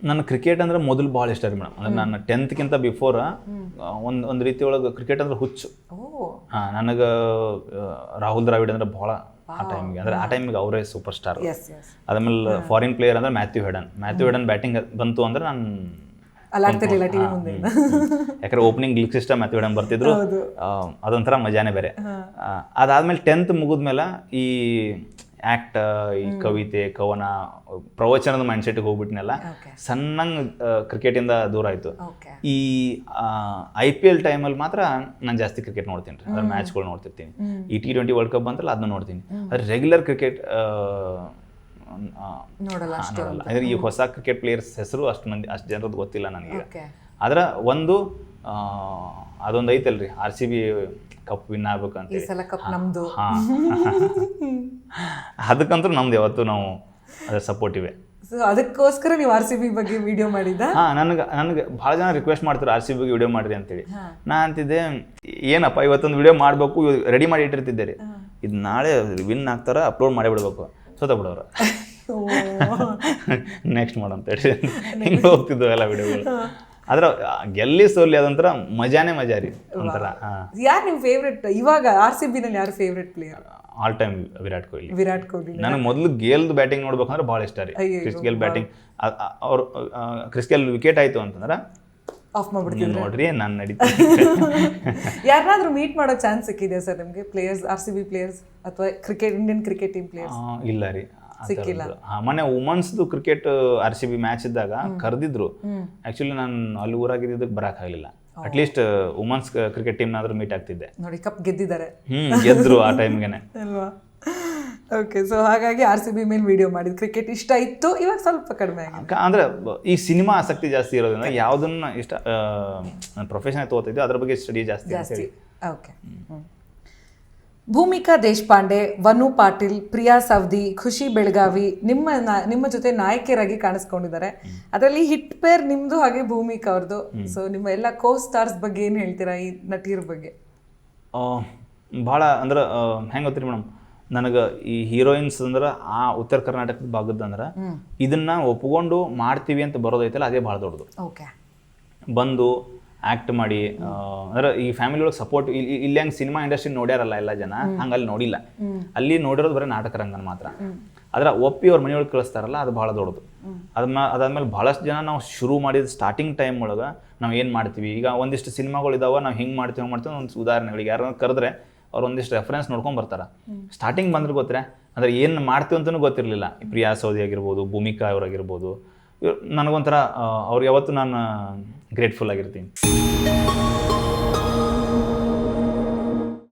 ನನ್ನ ಕ್ರಿಕೆಟ್ ಅಂದ್ರೆ ಮೊದಲು ಭಾಳ ಇಷ್ಟ ರೀ ಮೇಡಮ್. ಅಂದ್ರೆ ನಾನು 10th ಬಿಫೋರ್ ಒಂದು ರೀತಿ ಒಳಗೆ ಕ್ರಿಕೆಟ್ ಅಂದ್ರೆ ಹುಚ್ಚು. ಹಾಂ, ನನಗೆ ರಾಹುಲ್ ದ್ರಾವಿಡ್ ಅಂದ್ರೆ ಭಾಳ ಆ ಟೈಮಿಗೆ. ಅಂದ್ರೆ ಆ ಟೈಮಿಗೆ ಅವರೇ ಸೂಪರ್ ಸ್ಟಾರ್. ಅದಾದ್ಮೇಲೆ ಫಾರಿನ್ ಪ್ಲೇಯರ್ ಅಂದ್ರೆ ಮ್ಯಾಥ್ಯೂ ಹೆಡನ್ ಬ್ಯಾಟಿಂಗ್ ಬಂತು ಅಂದ್ರೆ ನಾನು ಯಾಕಂದ್ರೆ ಓಪನಿಂಗ್ ಲೀಗ್ ಸಿಸ್ಟಮ್ ಮ್ಯಾಥ್ಯೂ ಹೆಡನ್ ಬರ್ತಿದ್ರು. ಅದೊಂಥರ ಮಜಾನೇ ಬೇರೆ. ಅದಾದ್ಮೇಲೆ 10th ಮುಗಿದ್ಮೇಲೆ ಈ ಆ್ಯಕ್ಟ್, ಈ ಕವಿತೆ, ಕವನ, ಪ್ರವಚನದ ಮೈಂಡ್ಸೆಟ್ಗೆ ಹೋಗ್ಬಿಟ್ನೆಲ್ಲ. ಸಣ್ಣಂಗೆ ಕ್ರಿಕೆಟಿಂದ ದೂರ ಆಯಿತು. ಈ IPL ಟೈಮಲ್ಲಿ ಮಾತ್ರ ನಾನು ಜಾಸ್ತಿ ಕ್ರಿಕೆಟ್ ನೋಡ್ತೀನಿ ರೀ. ಅದ್ರ ಮ್ಯಾಚ್ಗಳು ನೋಡ್ತಿರ್ತೀನಿ. ಈ T20 ವರ್ಲ್ಡ್ ಕಪ್ ಬಂತಲ್ಲ ಅದನ್ನ ನೋಡ್ತೀನಿ. ಅದ್ರ ರೆಗ್ಯುಲರ್ ಕ್ರಿಕೆಟ್ ನೋಡಲ್ಲ. ಅಂದರೆ ಈ ಹೊಸ ಕ್ರಿಕೆಟ್ ಪ್ಲೇಯರ್ಸ್ ಹೆಸರು ಅಷ್ಟು ಜನರದ್ದು ಗೊತ್ತಿಲ್ಲ ನನಗೆ. ಆದ್ರೆ ಅದೊಂದು ಐತಲ್ರಿ, RCB ಕಪ್ ವಿನ್ ಆಗ್ಬೇಕಂತ. ಅದಕ್ಕಂತೂ ನಮ್ದು ಯಾವತ್ತು ನಾವು ಅದ್ರ ಸಪೋರ್ಟಿವೆ. ಅದಕ್ಕೋಸ್ಕರ ನೀವು RCB ಬಗ್ಗೆ ವಿಡಿಯೋ ಮಾಡಿದ್ದ? ನನಗೆ ಭಾಳ ಜನ ರಿಕ್ವೆಸ್ಟ್ ಮಾಡ್ತಾರೆ RCB ಬಗ್ಗೆ ವಿಡಿಯೋ ಮಾಡಿರಿ ಅಂತೇಳಿ. ನಾ ಅಂತಿದ್ದೆ ಏನಪ್ಪ ಇವತ್ತೊಂದು ವಿಡಿಯೋ ಮಾಡಬೇಕು, ರೆಡಿ ಮಾಡಿ ಇಟ್ಟಿರ್ತಿದ್ದೆ ರೀ. ಇದು ನಾಳೆ ವಿನ್ ಆಗ್ತಾರ, ಅಪ್ಲೋಡ್ ಮಾಡೇ ಬಿಡ್ಬೇಕು, ಸೋತ ಬಿಡೋರು. ನೆಕ್ಸ್ಟ್ ಮಾಡಂತೇಳಿ ಹಿಂಗೆ ಹೋಗ್ತಿದ್ವು ಎಲ್ಲ ವಿಡಿಯೋಗಳು. ಆದ್ರೆ ಗೆಲ್ಲಿ ಸೋಲಿ ಅದೊಂಥರ ಮಜಾನೇ ಮಜಾ ರೀ ಒಂಥರ. ಯಾರು ನಿಮ್ಮ ಫೇವ್ರೆಟ್ ಇವಾಗ RCB ನಲ್ಲಿ? ಯಾರು favourite player? All time Virat Kohli. ನನಗೆ ಮೊದಲು ಗೇಲ್ದು ಬ್ಯಾಟಿಂಗ್ ನೋಡ್ಬೇಕಂದ್ರೆ ಭಾಳ ಇಷ್ಟ ರೀ. ಕ್ರಿಸ್ ಗೇಲ್ ಬ್ಯಾಟಿಂಗ್, ಅವ್ರು ಕ್ರಿಸ್ ಗೇಲ್ ವಿಕೆಟ್ ಆಯ್ತು ಅಂತಂದ್ರೆ ಆಫ್ ಮಾಡ್ಬಿಡ್ತೀನಿ ನೋಡ್ರಿ, ನಾನು ನಡೀತೀನಿ. ಯಾರನ್ನಾದ್ರೂ ಮೀಟ್ ಮಾಡೋ ಚಾನ್ಸ್ ಸಿಕ್ಕಿದೆ ಸರ್ ನಿಮಗೆ, ಪ್ಲೇಯರ್ಸ್, RCB ಪ್ಲೇಯರ್ಸ್ ಅಥವಾ ಇಂಡಿಯನ್ ಕ್ರಿಕೆಟ್ ಟೀಮ್ ಪ್ಲೇಯರ್ಸ್? ಇಲ್ಲ ರೀ, ಸಿಕ್ಕಿಲ್ಲ. ಮೊನ್ನೆ ವುಮನ್ಸ್ದು ಕ್ರಿಕೆಟ್ RCB ಮ್ಯಾಚ್ ಇದ್ದಾಗ ಕರೆದಿದ್ರು. ಆಕ್ಚುಲಿ ನಾನು ಅಲ್ಲಿ ಊರಾಗಿದ್ದಕ್ಕೆ ಬರೋಕ್ಕಾಗಲಿಲ್ಲ. ಅಟ್ಲೀಸ್ಟ್ ವುಮನ್ಸ್ ಕ್ರಿಕೆಟ್ ಟೀಮ್ನಾದ್ರೂ ಮೀಟ್ ಆಗ್ತಿದ್ದೆ. ನೋಡಿ, ಕಪ್ ಗೆದ್ದಿದ್ದಾರೆ, ಗೆದ್ರು ಆ ಟೈಮ್ಗೆನೆ ಅಲ್ವಾ? ಓಕೆ, ಸೊ ಹಾಗಾಗಿ RCB ಮೇಲೆ ವಿಡಿಯೋ ಮಾಡಿದ್. ಕ್ರಿಕೆಟ್ ಇಷ್ಟ ಇತ್ತು, ಇವಾಗ ಸ್ವಲ್ಪ ಕಡಿಮೆ ಆಗಿದೆ. ಅಂದ್ರೆ ಈ ಸಿನಿಮಾ ಆಸಕ್ತಿ ಜಾಸ್ತಿ ಇರೋದ್ರಿಂದ ಯಾವುದನ್ನ ಇಷ್ಟ ಪ್ರೊಫೆಷನ್ ತಗೋತಿದ್ದೆ ಅದ್ರ ಬಗ್ಗೆ ಸ್ಟಡಿ ಜಾಸ್ತಿ. ಓಕೆ. ಭೂಮಿಕಾ ದೇಶಪಾಂಡೆ, ವನು ಪಾಟೀಲ್, ಪ್ರಿಯಾ ಸವದಿ, ಖುಷಿ ಬೆಳಗಾವಿ ನಿಮ್ಮ ಜೊತೆ ನಾಯಕಿಯರಾಗಿ ಕಾಣಿಸ್ಕೊಂಡಿದ್ದಾರೆ. ಅದರಲ್ಲಿ ಹಿಟ್ ಪೇರ್ ನಿಮ್ದು ಹಾಗೆ ಭೂಮಿಕಾ ಅವ್ರದ್ದು. ಸೊ ನಿಮ್ಮ ಎಲ್ಲ ಕೋ ಸ್ಟಾರ್ಸ್ ಬಗ್ಗೆ ಏನು ಹೇಳ್ತೀರಾ, ಈ ನಟಿಯರ ಬಗ್ಗೆ? ಭಾಳ ಅಂದ್ರೆ ಹೆಂಗೆ ಗೊತ್ತಿರಿ ಮೇಡಮ್, ನನಗೆ ಈ ಹೀರೋಯಿನ್ಸ್ ಅಂದ್ರೆ ಆ ಉತ್ತರ ಕರ್ನಾಟಕದ ಭಾಗದಂದ್ರೆ ಇದನ್ನ ಒಪ್ಕೊಂಡು ಮಾಡ್ತೀವಿ ಅಂತ ಬರೋದೈತಲ್ಲ ಅದೇ ಭಾಳ ದೊಡ್ಡದು. ಓಕೆ, ಬಂದು ಆ್ಯಕ್ಟ್ ಮಾಡಿ ಅಂದ್ರೆ ಈ ಫ್ಯಾಮಿಲಿ ಒಳಗೆ ಸಪೋರ್ಟ್. ಇಲ್ಲಿ ಹಂಗೆ ಸಿನಿಮಾ ಇಂಡಸ್ಟ್ರಿ ನೋಡ್ಯಾರಲ್ಲ ಎಲ್ಲ ಜನ, ಹಂಗೆ ಅಲ್ಲಿ ನೋಡಿಲ್ಲ. ಅಲ್ಲಿ ನೋಡಿರೋದು ಬರೀ ನಾಟಕ ರಂಗನ ಮಾತ್ರ. ಆದ್ರೆ ಒಪ್ಪಿ ಅವ್ರ ಮನೆಯೊಳಗೆ ಕಳಿಸ್ತಾರಲ್ಲ ಅದು ಭಾಳ ದೊಡ್ಡದು. ಅದಾದ್ಮೇಲೆ ಭಾಳಷ್ಟು ಜನ ನಾವು ಶುರು ಮಾಡಿದ ಸ್ಟಾರ್ಟಿಂಗ್ ಟೈಮ್ ಒಳಗೆ ನಾವು ಏನು ಮಾಡ್ತೀವಿ, ಈಗ ಒಂದಿಷ್ಟು ಸಿನಿಮಾಗಳು ಇದಾವೆ, ನಾವು ಹಿಂಗೆ ಮಾಡ್ತೀವಿ ಒಂದು ಉದಾಹರಣೆಗಳಿಗೆ ಯಾರನ್ನ ಕರೆದ್ರೆ ಅವ್ರು ಒಂದಿಷ್ಟು ರೆಫರೆನ್ಸ್ ನೋಡ್ಕೊಂಡು ಬರ್ತಾರೆ. ಸ್ಟಾರ್ಟಿಂಗ್ ಬಂದ್ರೆ ಗೊತ್ತರೆ ಅಂದ್ರೆ ಏನು ಮಾಡ್ತೀವಿ ಅಂತಲೂ ಗೊತ್ತಿರಲಿಲ್ಲ. ಪ್ರಿಯಾ ಸೌದಿ ಆಗಿರ್ಬೋದು, ಭೂಮಿಕಾ ಅವರಾಗಿರ್ಬೋದು, ನನಗೊಂಥರ ಅವ್ರಿಗೆ ಯಾವತ್ತೂ ನಾನು ಗ್ರೇಟ್ಫುಲ್ ಆಗಿರ್ತೀನಿ.